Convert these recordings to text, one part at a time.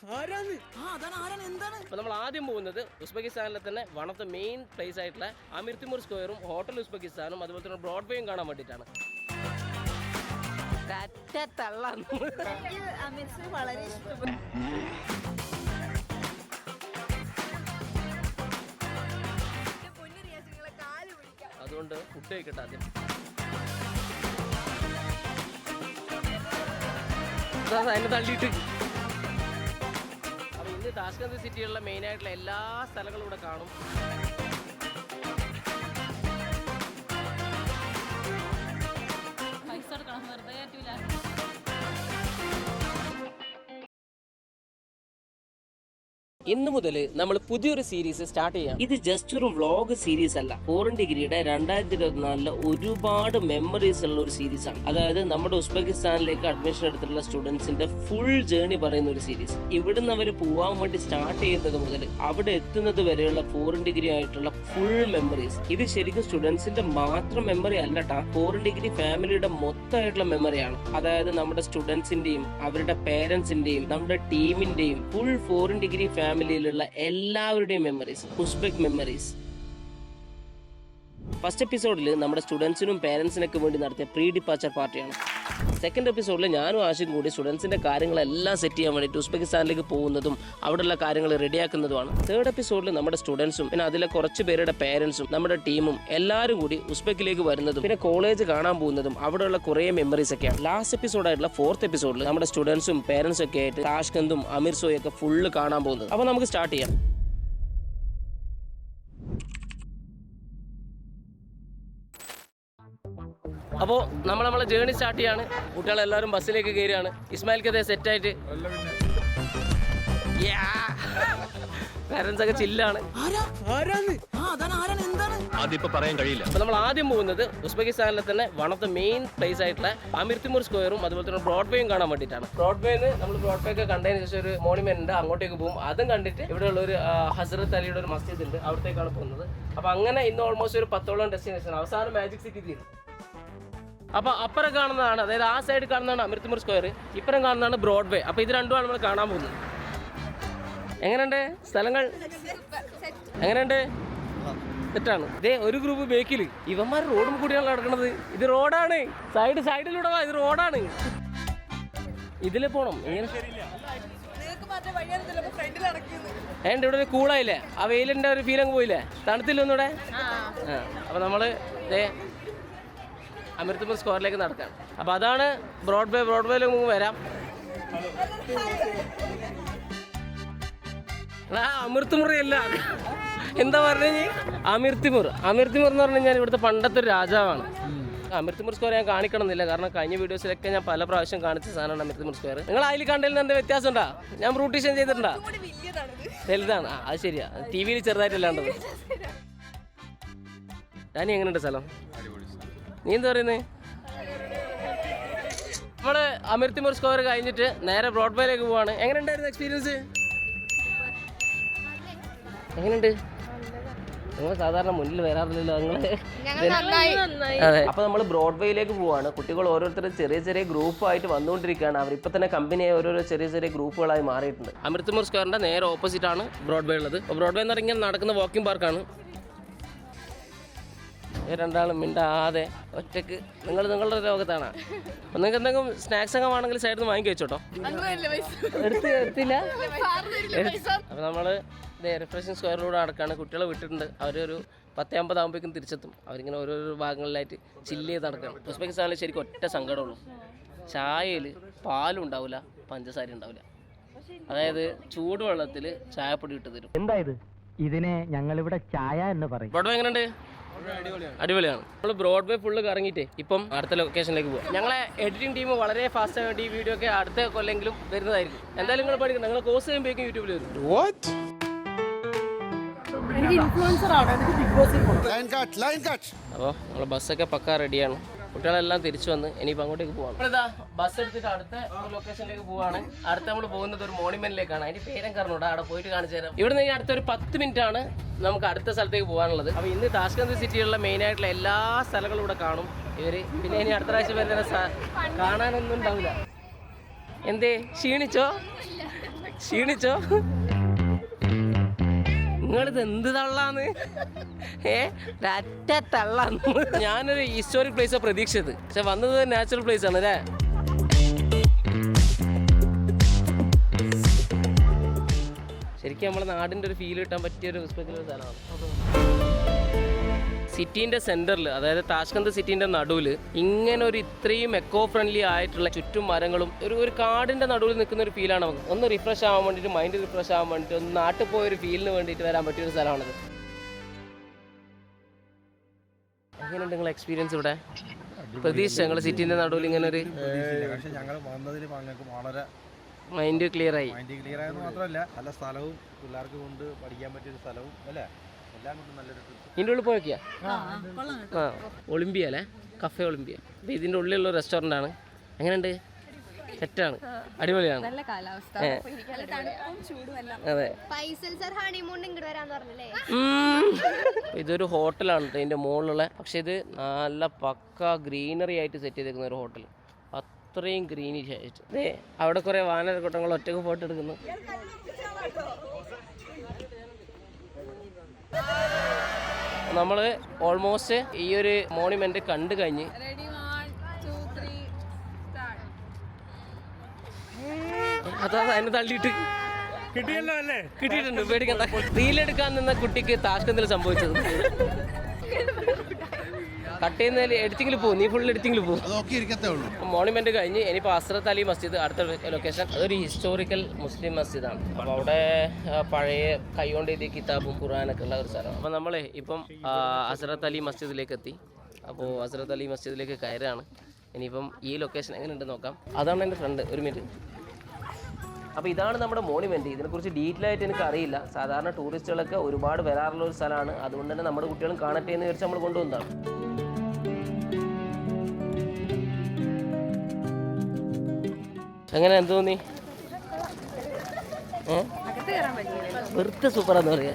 അപ്പോൾ നമ്മൾ ആദ്യം പോകുന്നത് ഉസ്ബെക്കിസ്ഥാനിലെ തന്നെ one of the main place ആയിട്ടുള്ള അമീർ തിമൂർ സ്ക്വയറും ഹോട്ടൽ ഉസ്ബെക്കിസ്ഥാനും അതുപോലെ തന്നെ ബ്രോഡ്വേയും കാണാൻ വേണ്ടിയിട്ടാണ്. വളരെ ഇഷ്ടപ്പെട്ടു. അതുകൊണ്ട് ഫുഡ് കഴിക്കട്ടെ ആദ്യം. അതിനെ തള്ളിയിട്ട് അപ്പോൾ ഇന്ന് താഷ്കന്റ് സിറ്റിയിലുള്ള മെയിനായിട്ടുള്ള എല്ലാ സ്ഥലങ്ങളും ഇവിടെ കാണും. ഇന്ന് മുതൽ നമ്മൾ പുതിയൊരു സീരീസ് സ്റ്റാർട്ട് ചെയ്യാം. ഇത് ജസ്റ്റ് ഒരു വ്ളോഗ് സീരീസ് അല്ല, 4 ഡിഗ്രിയുടെ 2024 ഒരുപാട് മെമ്മറീസ് ഉള്ള ഒരു സീരീസ് ആണ്. അതായത് നമ്മുടെ ഉസ്ബെക്കിസ്ഥാനിലേക്ക് അഡ്മിഷൻ എടുത്തിട്ടുള്ള സ്റ്റുഡൻസിന്റെ ഫുൾ ജേർണി പറയുന്ന ഒരു സീരീസ്. ഇവിടുന്ന് അവർ പോവാൻ വേണ്ടി സ്റ്റാർട്ട് ചെയ്യുന്നത് മുതൽ അവിടെ എത്തുന്നത് വരെയുള്ള 4 ഡിഗ്രി ആയിട്ടുള്ള ഫുൾ മെമ്മറീസ്. ഇത് ശരിക്കും സ്റ്റുഡൻസിന്റെ മാത്രം മെമ്മറി അല്ലട്ടാ, 4 ഡിഗ്രി ഫാമിലിയുടെ മൊത്തമായിട്ടുള്ള മെമ്മറിയാണ്. അതായത് നമ്മുടെ സ്റ്റുഡൻസിന്റെയും അവരുടെ പേരൻസിന്റെയും നമ്മുടെ ടീമിന്റെയും ഫുൾ 4 ഡിഗ്രി ഫാമിലിയിലുള്ള എല്ലാവരുടെയും മെമ്മറീസ്, ഉസ്ബെക് മെമ്മറീസ്. ഫസ്റ്റ് എപ്പിസോഡിൽ നമ്മുടെ സ്റ്റുഡൻസിനും പേരൻസിനൊക്കെ വേണ്ടി നടത്തിയ പ്രീ ഡിപ്പാച്ചർ പാർട്ടിയാണ്. സെക്കൻഡ് എപ്പിസോഡിൽ ഞാനും ആശയും കൂടി സ്റ്റുഡൻസിന്റെ കാര്യങ്ങളെല്ലാം സെറ്റ് ചെയ്യാൻ വേണ്ടിയിട്ട് ഉസ്ബെക്കിസ്ഥാനിലേക്ക് പോകുന്നതും അവിടെയുള്ള കാര്യങ്ങൾ റെഡിയാക്കുന്നതുമാണ്. തേർഡ് എപ്പിസോഡിൽ നമ്മുടെ സ്റ്റുഡൻസും പിന്നെ അതിലെ കുറച്ച് പേരുടെ പേരൻസും നമ്മുടെ ടീമും എല്ലാവരും കൂടി ഉസ്ബെക്കിലേക്ക് വരുന്നതും പിന്നെ കോളേജ് കാണാൻ പോകുന്നതും അവിടെയുള്ള കുറേ മെമ്മറീസ് ഒക്കെയാണ്. ലാസ്റ്റ് എപ്പിസോഡായിട്ടുള്ള ഫോർത്ത് എപ്പിസോഡിൽ നമ്മുടെ സ്റ്റുഡൻസും പേരൻസും ഒക്കെ ആയിട്ട് താഷ്കന്തും അമീർസോയും ഒക്കെ ഫുള്ള് കാണാൻ പോകുന്നത്. അപ്പോൾ നമുക്ക് സ്റ്റാർട്ട് ചെയ്യാം. അപ്പോൾ നമ്മളെ ജേർണി സ്റ്റാർട്ട് ചെയ്യാണ്. കുട്ടികളെല്ലാവരും ബസ്സിലേക്ക് കയറിയാണ്. ഇസ്മായിൽക്കതേ സെറ്റായിട്ട് പാരൻസ് ഒക്കെ ചില്ലാണ്. അതിപ്പോ പറയാൻ കഴിയില്ല. അപ്പോൾ നമ്മൾ ആദ്യം പോകുന്നത് ഉസ്ബെക്കിസ്ഥാനിലെ തന്നെ one of the main place ആയിട്ടുള്ള അമീർ തിമൂർ സ്ക്വയറും അതുപോലെ തന്നെ ബ്രോഡ്വേയും കാണാൻ വേണ്ടിയിട്ടാണ്. ബ്രോഡ്വേന്ന് നമ്മൾ ബ്രോഡ്വേ ഒക്കെ കണ്ടതിന് ശേഷം ഒരു മോണുമെന്റ് ഉണ്ട്, അങ്ങോട്ടേക്ക് പോകും. അതും കണ്ടിട്ട് ഇവിടെയുള്ള ഒരു ഹസ്രത്ത് അലിയുടെ ഒരു മസ്ജിദ് ഉണ്ട്, അവിടത്തേക്കാണ് പോകുന്നത്. അപ്പോൾ അങ്ങനെ ഇന്ന് ഓൾമോസ്റ്റ് ഒരു 10ഓളം ഡെസ്റ്റിനേഷൻ. അവസാനം മാജിക് സിറ്റി തീരും. അപ്പോൾ അപ്പുറം കാണുന്നതാണ്, അതായത് ആ സൈഡ് കാണുന്നതാണ് അമീർ തിമൂർ സ്ക്വയർ, ഇപ്പുറം കാണുന്നതാണ് ബ്രോഡ്വേ. അപ്പോൾ ഇത് രണ്ടുമാണ് നമ്മൾ കാണാൻ പോകുന്നത്. എങ്ങനെയുണ്ട് സ്ഥലങ്ങൾ? എങ്ങനെയുണ്ട്? തെറ്റാണ്. ഇതേ ഒരു ഗ്രൂപ്പ് ബേക്കിൽ ഇവന്മാർ റോഡും കൂടിയാണ് നടക്കുന്നത്. ഇത് റോഡാണ്, സൈഡിലൂടെ വാ, ഇത് റോഡാണ്. ഇതിൽ പോണം. ഇങ്ങനെ ഏണ്ട ഇവിടെ ഒരു കൂളായില്ലേ, ആ വെയിലിൻ്റെ ഒരു ഫീലങ്ങ് പോയില്ലേ, തണുത്തില്ല ഒന്നൂടെ. അപ്പോൾ നമ്മൾ ഇതേ അമീർ തിമൂർ സ്ക്വയറിലേക്ക് നടക്കാം. അപ്പോൾ അതാണ് ബ്രോഡ്വേയിലേക്ക് നമുക്ക് വരാം. അമീർ തിമൂർ അല്ല, എന്താ പറഞ്ഞു? അമീർ തിമൂർ എന്ന് പറഞ്ഞു കഴിഞ്ഞാൽ ഇവിടുത്തെ പണ്ടത്തെ ഒരു രാജാവാണ്. അമീർ തിമൂർ സ്ക്വയർ ഞാൻ കാണിക്കണമെന്നില്ല, കാരണം കഴിഞ്ഞ വീഡിയോസിലൊക്കെ ഞാൻ പല പ്രാവശ്യം കാണിച്ച സാധനമാണ് അമീർ തിമൂർ സ്ക്വയർ. നിങ്ങൾ അതിൽ കണ്ടതിൽ എന്താ വ്യത്യാസം ഉണ്ടാ? ഞാൻ ബ്രൂട്ടീഷൻ ചെയ്തിട്ടുണ്ടാ? വലുതാണ്. അത് ശരിയാ, ടി വിയിൽ ചെറുതായിട്ടല്ലാണ്ടത്. ഡാനി എങ്ങനെയുണ്ട് സ്ഥലം? നീ എന്താ പറയുന്നത്? നമ്മള് അമീർ തിമൂർ സ്ക്വയർ കഴിഞ്ഞിട്ട് നേരെ ബ്രോഡ്വേയിലേക്ക് പോവാണ്. എങ്ങനെയുണ്ടായിരുന്നു എക്സ്പീരിയൻസ്? എങ്ങനെയുണ്ട്? നിങ്ങൾ സാധാരണ മുന്നിൽ വരാറില്ലല്ലോ നിങ്ങള്. അതെ. അപ്പോൾ നമ്മൾ ബ്രോഡ്വേയിലേക്ക് പോവാണ്. കുട്ടികൾ ഓരോരുത്തരും ചെറിയ ചെറിയ ഗ്രൂപ്പായിട്ട് വന്നുകൊണ്ടിരിക്കുകയാണ്. അവരിപ്പോൾ തന്നെ കമ്പനിയായി ഓരോരോ ചെറിയ ചെറിയ ഗ്രൂപ്പുകളായി മാറിയിട്ടുണ്ട്. അമീർ തിമൂർ സ്ക്വയറിന്റെ നേരെ ഓപ്പോസിറ്റ് ആണ് ബ്രോഡ്വേ ഉള്ളത്. അപ്പോൾ ബ്രോഡ്വേ എന്ന് പറഞ്ഞാൽ നടക്കുന്ന വാക്കിംഗ് പാർക്കാണ്. രണ്ടാളും മിണ്ടാതെ ഒറ്റക്ക് നിങ്ങളുടെ ലോകത്താണ്. അപ്പം നിങ്ങൾക്ക് എന്തെങ്കിലും സ്നാക്സ് ഒക്കെ വേണമെങ്കിൽ സൈഡിൽ നിന്ന് വാങ്ങിക്കി വെച്ചോട്ടോ. എടുത്തില്ല. അപ്പം നമ്മൾ ഇതേ റിഫ്രഷിംഗ് സ്ക്വയറിലൂടെ നടക്കുകയാണ്. കുട്ടികളെ വിട്ടിട്ടുണ്ട്. അവരൊരു 10:50 ആകുമ്പോഴേക്കും തിരിച്ചെത്തും. അവരിങ്ങനെ ഓരോരോ ഭാഗങ്ങളിലായിട്ട് ചില്ല് ചെയ്ത് നടക്കുകയാണ്. ഉസ്ബെക്കിസ്ഥാനിൽ ശരിക്കും ഒറ്റ സങ്കടമുള്ളൂ, ചായയിൽ പാലും ഉണ്ടാവില്ല, പഞ്ചസാര ഉണ്ടാവില്ല. അതായത് ചൂടുവെള്ളത്തിൽ ചായപ്പൊടി ഇട്ട് തരും. എന്തായത്? ഇതിനെ ഞങ്ങളിവിടെ ചായ എന്ന് പറയും. ബ്രോഡ്വേ എങ്ങനെയുണ്ട്? അടിപൊളിയാണ്. നമ്മൾ ബ്രോഡ്വേ ഫുള്ള് കറങ്ങിയിട്ടേ ഇപ്പം അടുത്ത ലൊക്കേഷനിലേക്ക് പോകും. ഞങ്ങളെ എഡിറ്റിംഗ് ടീം വളരെ ഫാസ്റ്റ് ആയിട്ട് ഈ വീഡിയോ ഒക്കെ അടുത്ത കൊല്ലെങ്കിലും വരുന്നതായിരിക്കും. എന്തായാലും നിങ്ങൾ പഠിക്കണം, നിങ്ങൾ കോഴ്സ് ചെയ്യുമ്പോഴേക്കും യൂട്യൂബിൽ വരും. അപ്പോൾ നമ്മളെ ബസ്സൊക്കെ പക്കാ റെഡിയാണ്. കുട്ടികളെല്ലാം തിരിച്ചു വന്ന് ഇനിയിപ്പോൾ അങ്ങോട്ടേക്ക് പോവാണ്. നമ്മളിതാ ബസ് എടുത്തിട്ട് അടുത്ത ലൊക്കേഷനിലേക്ക് പോവാണ്. അടുത്ത നമ്മൾ പോകുന്നത് ഒരു മോണുമെന്റിലേക്കാണ്. അതിന്റെ പേരും കാരണോടാ, അവിടെ പോയിട്ട് കാണിച്ചു തരാം. ഇവിടുന്ന് ഈ അടുത്തൊരു 10 മിനിറ്റ് ആണ് നമുക്ക് അടുത്ത സ്ഥലത്തേക്ക് പോകാനുള്ളത്. അപ്പോൾ ഇന്ന് താഷ്കന്റ് സിറ്റിയിലുള്ള മെയിനായിട്ടുള്ള എല്ലാ സ്ഥലങ്ങളും ഇവിടെ കാണും ഇവർ. പിന്നെ ഇനി അടുത്ത പ്രാവശ്യം വരുന്ന കാണാനൊന്നും ഉണ്ടാവില്ല. എന്തേ ക്ഷീണിച്ചോ? ക്ഷീണിച്ചോ? നിങ്ങളിത് എന്ത് തള്ളാന്ന്? ഒറ്റ തള്ളാന്ന്. ഞാനൊരു ഹിസ്റ്റോറിക് പ്ലേസാണ് പ്രതീക്ഷിച്ചത്, പക്ഷെ വന്നത് നാച്ചുറൽ പ്ലേസ് ആണ് അല്ലേ? ശരിക്കും നമ്മളെ നാടിൻ്റെ ഒരു ഫീൽ കിട്ടാൻ പറ്റിയൊരു സ്പെഷ്യൽ സ്ഥലമാണ്. സിറ്റീൻ്റെ സെൻറ്ററിൽ, അതായത് താഷ്കന്ത് സിറ്റീൻ്റെ നടുവിൽ ഇങ്ങനെ ഒരു ഇത്രയും എക്കോ ഫ്രണ്ട്ലി ആയിട്ടുള്ള ചുറ്റും മരങ്ങളും ഒരു കാടിൻ്റെ നടുവിൽ നിൽക്കുന്ന ഒരു ഫീലാണ് നമുക്ക്. ഒന്ന് റിഫ്രഷ് ആവാൻ വേണ്ടിയിട്ട്, മൈൻഡ് റിഫ്രഷ് ആവാൻ വേണ്ടിയിട്ട്, ഒന്ന് നാട്ടിൽ പോയൊരു ഫീലിന് വേണ്ടിയിട്ട് വരാൻ പറ്റിയൊരു സ്ഥലമാണിത്. എങ്ങനെയുണ്ട് നിങ്ങളെ എക്സ്പീരിയൻസ് ഇവിടെ? പ്രതീക്ഷ ഞങ്ങൾ സിറ്റീൻ്റെ നടുവിൽ ഇങ്ങനെ ഒരു മൈൻഡ് ക്ലിയർ ആയി. ക്ലിയറായെന്ന് മാത്രമല്ല, നല്ല സ്ഥലവും പിള്ളേർക്ക് കൊണ്ട് പഠിക്കാൻ പറ്റിയൊരു സ്ഥലവും അല്ലേ, എല്ലാം കൊണ്ടും നല്ലൊരു ട്രിപ്പ്. ഇതിൻ്റെ ഉള്ളിൽ പോയൊക്കെയാ? ആ, ഒളിമ്പിയ അല്ലേ, കഫേ ഒളിമ്പിയ. അപ്പോൾ ഇതിൻ്റെ ഉള്ളിലുള്ള റെസ്റ്റോറൻ്റ് ആണ്. എങ്ങനെയുണ്ട്? സെറ്റാണ്, അടിപൊളിയാണ്. നല്ല കാലാവസ്ഥ, അതെ. ഇതൊരു ഹോട്ടലാണ് കേട്ടോ ഇതിൻ്റെ മുകളിലുള്ള. പക്ഷെ ഇത് നല്ല പക്ക ഗ്രീനറി ആയിട്ട് സെറ്റ് ചെയ്തേക്കുന്ന ഒരു ഹോട്ടൽ. അത്രയും ഗ്രീനിഷ് ആയിട്ട്. അതെ, അവിടെ കുറേ വാനരക്കൂട്ടങ്ങൾ ഒറ്റക്ക് ഫോട്ടോ എടുക്കുന്നു. നമ്മൾ ഓൾമോസ്റ്റ് ഈ ഒരു മോണുമെന്റ് കണ്ടു കഴിഞ്ഞ് അതാ അതിനെ തള്ളിയിട്ട് കിട്ടിയല്ലോ അല്ലേ? കിട്ടിയിട്ടുണ്ട്, പേടിക്കണ്ട. റീലെടുക്കാൻ നിന്ന കുട്ടിക്ക് താഷ്കന്തിൽ സംഭവിച്ചത്. കട്ട് ചെയ്യുന്നതിൽ എഡിറ്റിങ്ങിൽ പോകും, നീ ഫുൾ എഡിറ്റിങ്ങിൽ പോകും. മോണുമെന്റ് കഴിഞ്ഞ് ഇനിയിപ്പോൾ ഹസ്രത്ത് അലി മസ്ജിദ് അടുത്ത ലൊക്കേഷൻ. അതൊരു ഹിസ്റ്റോറിക്കൽ മുസ്ലിം മസ്ജിദാണ്. അപ്പോൾ അവിടെ പഴയ കൈകൊണ്ട് എഴുതിയ കിതാബും ഖുർആനൊക്കെ ഉള്ള ഒരു സ്ഥലമാണ്. അപ്പോൾ നമ്മൾ ഇപ്പം ഹസ്രത്ത് അലി മസ്ജിദിലേക്ക് എത്തി. അപ്പോൾ ഹസ്രത്ത് അലി മസ്ജിദിലേക്ക് കയറാണ്. ഇനിയിപ്പം ഈ ലൊക്കേഷൻ എങ്ങനെയുണ്ട് നോക്കാം. അതാണ് എൻ്റെ ഫ്രണ്ട്. ഒരു മിനിറ്റ്. അപ്പോൾ ഇതാണ് നമ്മുടെ മോണുമെൻറ്റ്. ഇതിനെക്കുറിച്ച് ഡീറ്റെയിൽ ആയിട്ട് എനിക്ക് അറിയില്ല. സാധാരണ ടൂറിസ്റ്റുകളൊക്കെ ഒരുപാട് വരാറുള്ള ഒരു സ്ഥലമാണ്. അതുകൊണ്ട് തന്നെ നമ്മുടെ കുട്ടികളും കാണട്ടെ എന്ന് വിചാരിച്ച് നമ്മൾ കൊണ്ടുവന്നതാണ്. എങ്ങനെ എന്ത് തോന്നി? വെറുതെ സൂപ്പറാന്ന് പറയാ.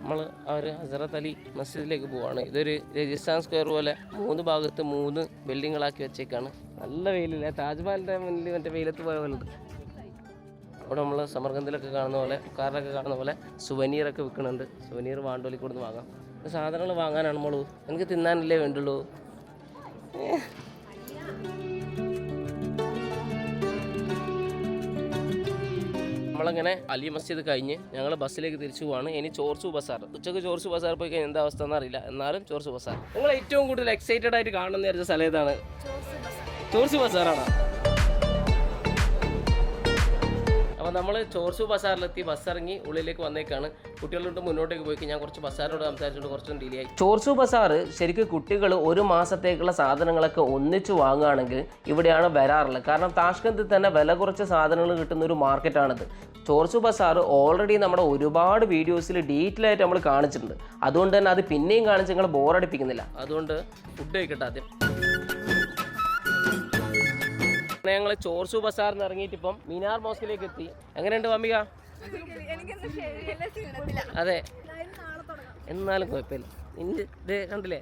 നമ്മൾ ഹസ്രത്ത് അലി മസ്ജിദിലേക്ക് പോവാണ്. ഇതൊരു രജിസ്ഥാൻ സ്ക്വയർ പോലെ 3 ഭാഗത്ത് 3 ബിൽഡിങ്ങുകളാക്കി വെച്ചേക്കാണ്. നല്ല വെയിലില്ല, താജ്മഹലിൻ്റെ മുന്നിൽ മറ്റേ വെയിലത്ത് പോയ പോലെ ഉണ്ട്. അവിടെ നമ്മൾ സമർഗന്ധിലൊക്കെ കാണുന്ന പോലെ, കാറിലൊക്കെ കാണുന്ന പോലെ സുവനീറൊക്കെ വിൽക്കുന്നുണ്ട്. സുവനീർ വാണ്ടോലി കൊടുത്ത് വാങ്ങാം. സാധനങ്ങൾ വാങ്ങാനാണ് നമ്മള്, എനിക്ക് തിന്നാനല്ലേ വേണ്ടുള്ളൂ. നമ്മളങ്ങനെ അലി മസ്ജിദ് കഴിഞ്ഞ് ഞങ്ങൾ ബസ്സിലേക്ക് തിരിച്ചു പോവാണ്. ഇനി ചോർസു ബസാർ. ഉച്ചക്ക് ചോർസു ബസാർ പോയി കഴിഞ്ഞാൽ എന്താ അവസ്ഥ എന്നറിയില്ല, എന്നാലും ചോർസു ബസാർ. നിങ്ങൾ ഏറ്റവും കൂടുതൽ എക്സൈറ്റഡ് ആയിട്ട് കാണുന്ന വിചാരിച്ച സ്ഥലം ഏതാണ്? ചോർസു ബസാറാണ്. അപ്പോൾ നമ്മൾ ചോർസു ബസാറിലെത്തി, ബസ് ഇറങ്ങി ഉള്ളിലേക്ക് വന്നേക്കാണ്. കുട്ടികളോട്ട് മുന്നോട്ടേക്ക് പോയി ഞാൻ കുറച്ച് ബസാറിനോട് സംസാരിച്ചുകൊണ്ട് കുറച്ചും ഡിലേ ആയി. ചോർസു ബസാർ ശരിക്കും കുട്ടികൾ 1 മാസത്തേക്കുള്ള സാധനങ്ങളൊക്കെ ഒന്നിച്ച് വാങ്ങുകയാണെങ്കിൽ ഇവിടെയാണ് വരാറുള്ളത്. കാരണം താഷ്കന്തിൽ തന്നെ വില കുറച്ച് സാധനങ്ങൾ കിട്ടുന്ന ഒരു മാർക്കറ്റാണിത്. ചോർസു ബസാർ ഓൾറെഡി നമ്മുടെ ഒരുപാട് വീഡിയോസിൽ ഡീറ്റെയിൽ ആയിട്ട് നമ്മൾ കാണിച്ചിട്ടുണ്ട്. അതുകൊണ്ട് തന്നെ അത് പിന്നെയും കാണിച്ച് നിങ്ങൾ ബോറടിപ്പിക്കുന്നില്ല. അതുകൊണ്ട് ഫുഡ് കഴിക്കട്ടെ ആദ്യം. ഞങ്ങൾ ചോർസു ബസാറിന് ഇറങ്ങിയിട്ട് ഇപ്പം മിനാർ മോസ്കിലേക്ക് എത്തി. എങ്ങനെയുണ്ട് വമിക? അതെ, എന്നാലും കുഴപ്പമില്ല. കണ്ടില്ലേ,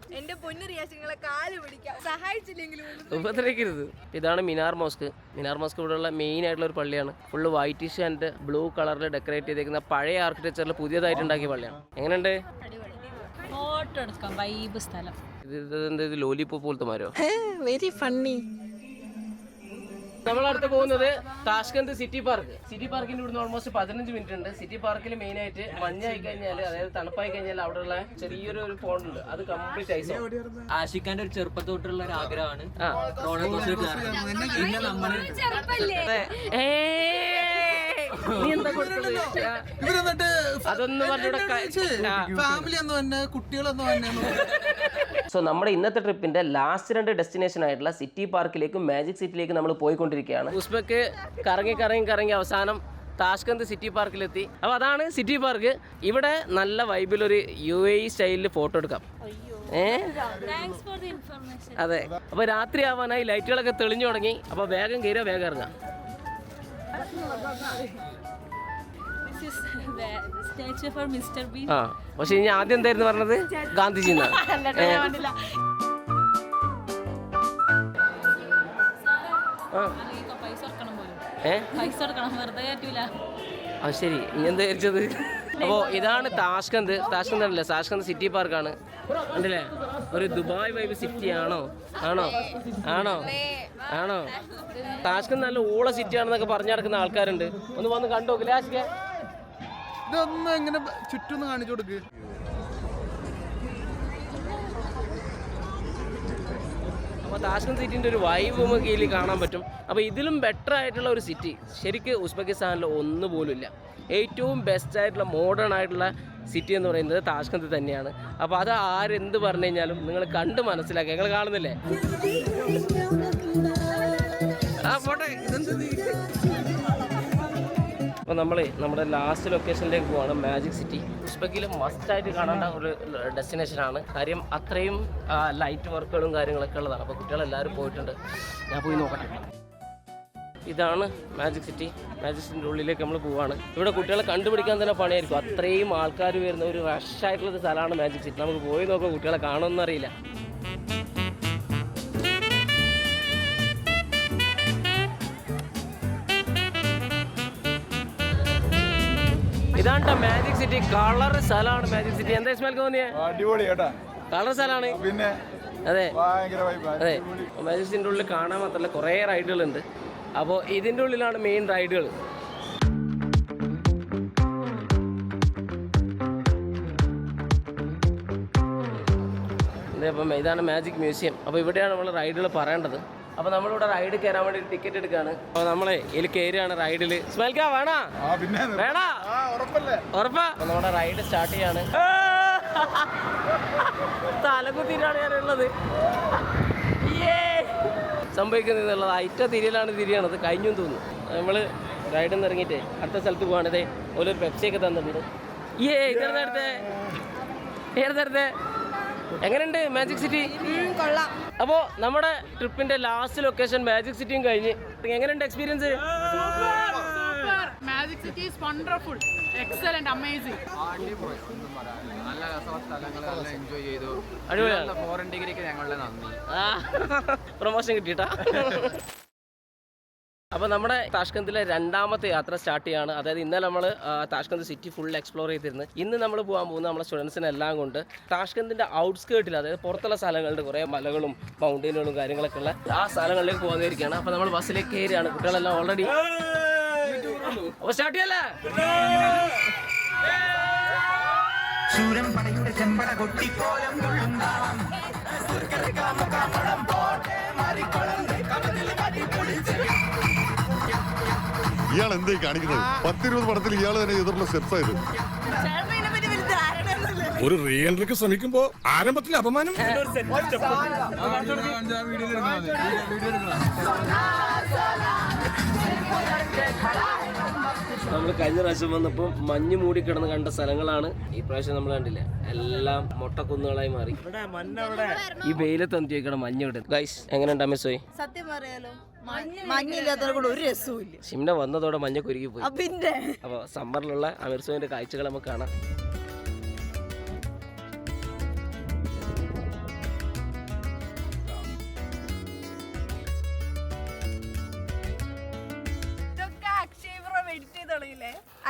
ഉപദ്രവിക്കരുത്. ഇതാണ് മിനാർ മോസ്ക്. മിനാർ മോസ്ക് ഇവിടെയുള്ള മെയിൻ ആയിട്ടുള്ള ഒരു പള്ളിയാണ്. ഫുള്ള് വൈറ്റിഷ് ആൻഡ് ബ്ലൂ കളറിൽ ഡെക്കറേറ്റ് ചെയ്തേക്കുന്ന പഴയ ആർക്കിടെക്ചറിൽ പുതിയതായിട്ട് ഉണ്ടാക്കിയ പള്ളിയാണ്. എങ്ങനെയുണ്ട്? ഇത് ലോലിപോപ്പ് പോലത്തെ മരോ? Very funny. നമ്മളടുത്ത് പോകുന്നത് താഷ്കന്ത് സിറ്റി പാർക്ക്. സിറ്റി പാർക്കിന്റെ ഇവിടുന്ന് ഓൾമോസ്റ്റ് 15 മിനിറ്റ് ഉണ്ട്. സിറ്റി പാർക്കിൽ മെയിൻ ആയിട്ട് മഞ്ഞായി കഴിഞ്ഞാൽ, അതായത് തണുപ്പായി കഴിഞ്ഞാൽ അവിടെയുള്ള ചെറിയൊരു പോണ്ട് ഉണ്ട്, അത് കംപ്ലീറ്റ് ഐസ്. ആഷിഖാന്റെ ഒരു ചെറുപ്പത്തോട്ടുള്ള ഒരു ആഗ്രഹമാണ് റോളർ കോസ്റ്റർ കയറാൻ. പിന്നെ നമ്മള് അതൊന്നും സോ നമ്മുടെ ഇന്നത്തെ ട്രിപ്പിന്റെ ലാസ്റ്റ് 2 ഡെസ്റ്റിനേഷൻ ആയിട്ടുള്ള സിറ്റി പാർക്കിലേക്കും മാജിക് സിറ്റിയിലേക്കും നമ്മൾ പോയിക്കൊണ്ടിരിക്കുകയാണ്. ഉസ്ബെക്ക് കറങ്ങി അവസാനം താഷ്കന്ത് സിറ്റി പാർക്കിലെത്തി. അപ്പോൾ അതാണ് സിറ്റി പാർക്ക്. ഇവിടെ നല്ല വൈബിലൊരു UAE സ്റ്റൈലിൽ ഫോട്ടോ എടുക്കാം. അതെ. അപ്പോൾ രാത്രി ആവാനായി, ലൈറ്റുകളൊക്കെ തെളിഞ്ഞു തുടങ്ങി. അപ്പോൾ വേഗം കയറുക, വേഗം ഇറങ്ങാം. പക്ഷെ ഇനി ആദ്യം എന്തായിരുന്നു പറഞ്ഞത്? ഗാന്ധിജി എന്നാണ്. അത് ശരി, ഇനി എന്താ വിചാരിച്ചത്? അപ്പോൾ ഇതാണ് താഷ്കന്ത്. താഷ്കന്ത് അല്ലേ, താഷ്കന്ത് സിറ്റി പാർക്കാണ്. ഉണ്ടല്ലേ, ഒരു ദുബായ് വൈബ് സിറ്റി ആണോ? ആണോ ആണോ ആണോ താഷ്കന്ത് നല്ല ഊള സിറ്റി ആണെന്നൊക്കെ പറഞ്ഞു നടക്കുന്ന ആൾക്കാരുണ്ട്. ഒന്ന് വന്ന് കണ്ടു നോക്കില്ല ആശിക്ക? ഇതൊന്നും എങ്ങനെ ചുറ്റൊന്ന് കാണിച്ചു കൊടുക്ക്. അപ്പോൾ താഷ്കന്ത് സിറ്റിൻ്റെ ഒരു വൈബ് നമുക്ക് ഇതിൽ കാണാൻ പറ്റും. അപ്പോൾ ഇതിലും ബെറ്റർ ആയിട്ടുള്ള ഒരു സിറ്റി ശരിക്ക് ഉസ്ബെക്കിസ്ഥാനിൽ ഒന്നുപോലും ഇല്ല. ഏറ്റവും ബെസ്റ്റ് ആയിട്ടുള്ള മോഡേൺ ആയിട്ടുള്ള സിറ്റി എന്ന് പറയുന്നത് താഷ്കന്ത് തന്നെയാണ്. അപ്പോൾ അത് ആരെന്ത് പറഞ്ഞു കഴിഞ്ഞാലും നിങ്ങൾ കണ്ട് മനസ്സിലാക്കുക. നിങ്ങൾ കാണുന്നില്ലേ? അപ്പോൾ നമ്മുടെ ലാസ്റ്റ് ലൊക്കേഷനിലേക്ക് പോവാണ്, മാജിക് സിറ്റി. ഉസ്ബെക്കിൽ മസ്റ്റായിട്ട് കാണേണ്ട ഒരു ഡെസ്റ്റിനേഷനാണ്. കാര്യം അത്രയും ലൈറ്റ് വർക്കുകളും കാര്യങ്ങളൊക്കെ ഉള്ളതാണ്. അപ്പോൾ കുട്ടികളെല്ലാവരും പോയിട്ടുണ്ട്, ഞാൻ പോയി നോക്കട്ടെ. ഇതാണ് മാജിക് സിറ്റി. മാജിക് സിറ്റിൻ്റെ ഉള്ളിലേക്ക് നമ്മൾ പോവാണ്. ഇവിടെ കുട്ടികളെ കണ്ടുപിടിക്കാൻ തന്നെ പണിയായിരിക്കും, അത്രയും ആൾക്കാർ വരുന്ന ഒരു റഷായിട്ടുള്ളൊരു സ്ഥലമാണ് മാജിക് സിറ്റി. നമുക്ക് പോയി നോക്കാം, കുട്ടികളെ കാണുമെന്ന് അറിയില്ല. ഇതാണ് മാജിക് സിറ്റി. കളർ സ്ഥലമാണ് മാജിക് സിറ്റി. എന്താ ഇസ്മായിൽക്ക് തോന്നിയേ? അടിപൊളി കേട്ടാ, കളർ സ്ഥലമാണ്. പിന്നെ അതെ അതെ, മാജിക് സിറ്റിൻ്റെ ഉള്ളിൽ കാണാൻ മാത്രമല്ല കുറേ റൈഡുകളുണ്ട്. അപ്പോൾ ഇതിൻ്റെ ഉള്ളിലാണ് മെയിൻ റൈഡുകൾ. അപ്പം ഇതാണ് മാജിക് മ്യൂസിയം. അപ്പോൾ ഇവിടെയാണ് നമ്മൾ റൈഡുകൾ പറയേണ്ടത്. അപ്പോൾ നമ്മളിവിടെ റൈഡ് കയറാൻ വേണ്ടി ടിക്കറ്റ് എടുക്കുകയാണ്. അപ്പോൾ നമ്മളെ ഇതിൽ കയറുകയാണ് റൈഡിൽ. സ്മെൽക്കാ വേണോ? വേണോ? ഉറപ്പാ? അപ്പോൾ നമ്മുടെ റൈഡ് സ്റ്റാർട്ട് ചെയ്യാണ്. തലകുത്തിയിട്ടാണ് ഞാനുള്ളത്. സംഭവിക്കുന്നുള്ളത് അയറ്റ തിരിയലാണ് തിരിയണത്. കഴിഞ്ഞു തോന്നുന്നു. നമ്മൾ റൈഡിൽ നിന്ന് ഇറങ്ങിയിട്ട് അടുത്ത സ്ഥലത്ത് പോകാണതേ ഒരു പെപ്സിയൊക്കെ തന്നിട്ടുണ്ട്. ഇതെടുത്തേ ഏതെടുത്തേ. എങ്ങനെയുണ്ട് മാജിക് സിറ്റി? കൊള്ളാം. അപ്പോൾ നമ്മുടെ ട്രിപ്പിന്റെ ലാസ്റ്റ് ലൊക്കേഷൻ മാജിക് സിറ്റിയും കഴിഞ്ഞ്. എങ്ങനെയുണ്ട് experience? Magic city is wonderful, excellent, amazing. നല്ല രസമുള്ള സ്ഥലങ്ങൾ, നല്ല എൻജോയ് ചെയ്തു. അടിപൊളിയാണ്. ഫോറിൻ ഡിഗ്രിക്ക് ഞങ്ങളുടെ നന്ദി. പ്രൊമോഷൻ കിട്ടിയിട്ടാ. അപ്പോൾ നമ്മുടെ താഷ്കന്തിലെ രണ്ടാമത്തെ യാത്ര സ്റ്റാർട്ട് ചെയ്യാണ്. അതായത് ഇന്നലെ നമ്മൾ താഷ്കന്ത് സിറ്റി ഫുൾ എക്സ്പ്ലോർ ചെയ്തിരുന്നു. ഇന്ന് നമ്മൾ പോകാൻ പോകുന്നത് നമ്മുടെ സ്റ്റുഡൻസിനെല്ലാം കൊണ്ട് താഷ്കന്തിൻ്റെ ഔട്ട്സ്കേർട്ടിൽ, അതായത് പുറത്തുള്ള സ്ഥലങ്ങളുണ്ട്, കുറേ മലകളും മൗണ്ടൈനുകളും കാര്യങ്ങളൊക്കെ ഉള്ള ആ സ്ഥലങ്ങളിലേക്ക് പോകുന്നതായിരിക്കുകയാണ്. അപ്പോൾ നമ്മൾ ബസ്സിലേക്ക് കയറിയാണ്. കുട്ടികളെല്ലാം ഓൾറെഡി അപ്പോൾ സ്റ്റാർട്ട് ചെയ്യല്ലേ? ഇയാൾ എന്തായി കാണിക്കുന്നത്? 10-20 പടത്തിൽ ഇയാൾ തന്നെ എതിർള്ള സ്റ്റെപ്സ് ആയത്. ഒരു റീ എൻട്രിക്ക് ശ്രമിക്കുമ്പോ ആരംഭത്തിൽ അപമാനം. നമ്മൾ കഴിഞ്ഞ പ്രാവശ്യം വന്നപ്പോൾ മഞ്ഞ് മൂടി കിടന്ന് കണ്ട സ്ഥലങ്ങളാണ് ഈ പ്രാവശ്യം നമ്മൾ കണ്ടില്ല. എല്ലാം മൊട്ടക്കുന്നുകളായി മാറി. ഈ വെയിലത്ത് എന്ത് ചോദിക്കണം മഞ്ഞ് ഇവിടെ. ഗൈസ് എങ്ങനെയുണ്ട് അമിസോയി? സത്യം പറയാലോ, മഞ്ഞില്ലാത്തവരെ കൂടെ ഒരു രസവും ഇല്ല. ഷിംന വന്നതോടെ മഞ്ഞൊക്കെ ഒരുക്കി പോയി. പിന്നെ അപ്പോൾ സമ്മറിലുള്ള അമിർസോയിന്റെ കാഴ്ചകൾ നമുക്ക് കാണാം.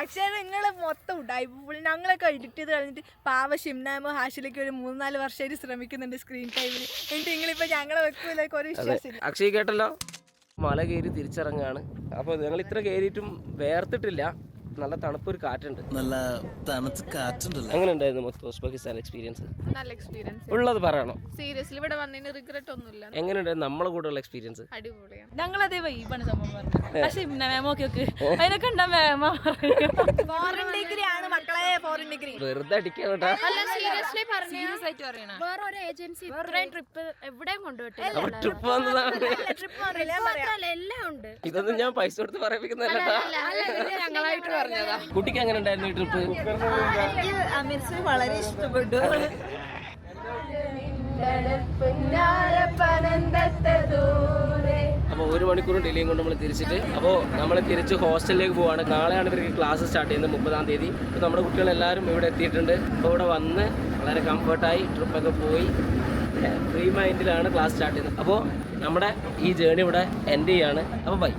അക്ഷയ നിങ്ങള് മൊത്തം ഉണ്ടായി. ഞങ്ങളൊക്കെ എഡിറ്റ് ചെയ്ത് കഴിഞ്ഞിട്ട് പാവ ഷിംനാമോ ഹാഷിലേക്ക് ഒരു 3-4 വർഷമായിട്ട് ശ്രമിക്കുന്നുണ്ട് സ്ക്രീൻ ടൈമിൽ. എന്നിട്ട് നിങ്ങളിപ്പോ ഞങ്ങളെ വെക്കൂലേക്ക് ഒരു വിശ്വാസമില്ല. അക്ഷയ് കേട്ടല്ലോ, മല കയറി തിരിച്ചിറങ്ങാണ്. അപ്പോൾ ഞങ്ങൾ ഇത്ര കയറിയിട്ടും വേർത്തിട്ടില്ല. നല്ല തണുപ്പൊരു കാറ്റുണ്ട്, നല്ല തണുത്ത കാറ്റുണ്ടല്ലോ. എങ്ങനെ ഉണ്ടായിരുന്നു മൊത്തം ഉസ്ബെക്കിസ്ഥാൻ എക്സ്പീരിയൻസ്? നല്ല എക്സ്പീരിയൻസ്, ഉള്ളത് പറയണം. സീരിയസ്ലി ഇവിടെ വന്നതിന് റിഗ്രറ്റ് ഒന്നുമില്ല. എങ്ങനെയുണ്ടായിരുന്നു നമ്മളെ കൂടെ ഉള്ള എക്സ്പീരിയൻസ്? അടിപൊളിയാണ്. ഞങ്ങളതേ വൈബാണ് സംഭവം പറഞ്ഞത്. പക്ഷെ മേമോക്കെ അതിനൊക്കെ ഉണ്ടാ മേമ ഫോറിൻ ഡിഗ്രി ആണ് മക്കളെ, ഫോറിൻ ഡിഗ്രി വെറുതെ അടിക്കാൻ കേട്ടാ. സീരിയസ്ലി പറഞ്ഞ വേറെ ഒരു ഏജൻസി ഇത്രയും ട്രിപ്പ് എവിടെയും കൊണ്ടുപോയിട്ടില്ല. ട്രിപ്പ് വന്നതാണ്, എല്ലാം ഉണ്ട്. ഇതൊന്നും ഞാൻ പൈസ കൊടുത്ത് പറയിപ്പിക്കുന്നതല്ല. ഞങ്ങളായിട്ട് പറഞ്ഞതാ. കുട്ടിക്ക് എങ്ങനെ ഉണ്ടായിരുന്നു ഈ ട്രിപ്പ്? അമിർസിന് വളരെ ഇഷ്ടപ്പെട്ടു. അപ്പോൾ 1 മണിക്കൂർ ഡിലേയും കൊണ്ട് നമ്മൾ തിരിച്ചിട്ട് അപ്പോൾ നമ്മൾ തിരിച്ച് ഹോസ്റ്റലിലേക്ക് പോവാണ്. നാളെയാണ് ഇവർക്ക് ക്ലാസ് സ്റ്റാർട്ട് ചെയ്യുന്നത്, 30-ാം തീയതി. അപ്പോൾ നമ്മുടെ കുട്ടികളെല്ലാവരും ഇവിടെ എത്തിയിട്ടുണ്ട്. അപ്പോൾ ഇവിടെ വന്ന് വളരെ കംഫർട്ടായി ട്രിപ്പൊക്കെ പോയി ഫ്രീ മൈൻഡിലാണ് ക്ലാസ് സ്റ്റാർട്ട് ചെയ്യുന്നത്. അപ്പോൾ നമ്മുടെ ഈ ജേണി ഇവിടെ എൻഡ് ചെയ്യാണ്. അപ്പോൾ ബൈ.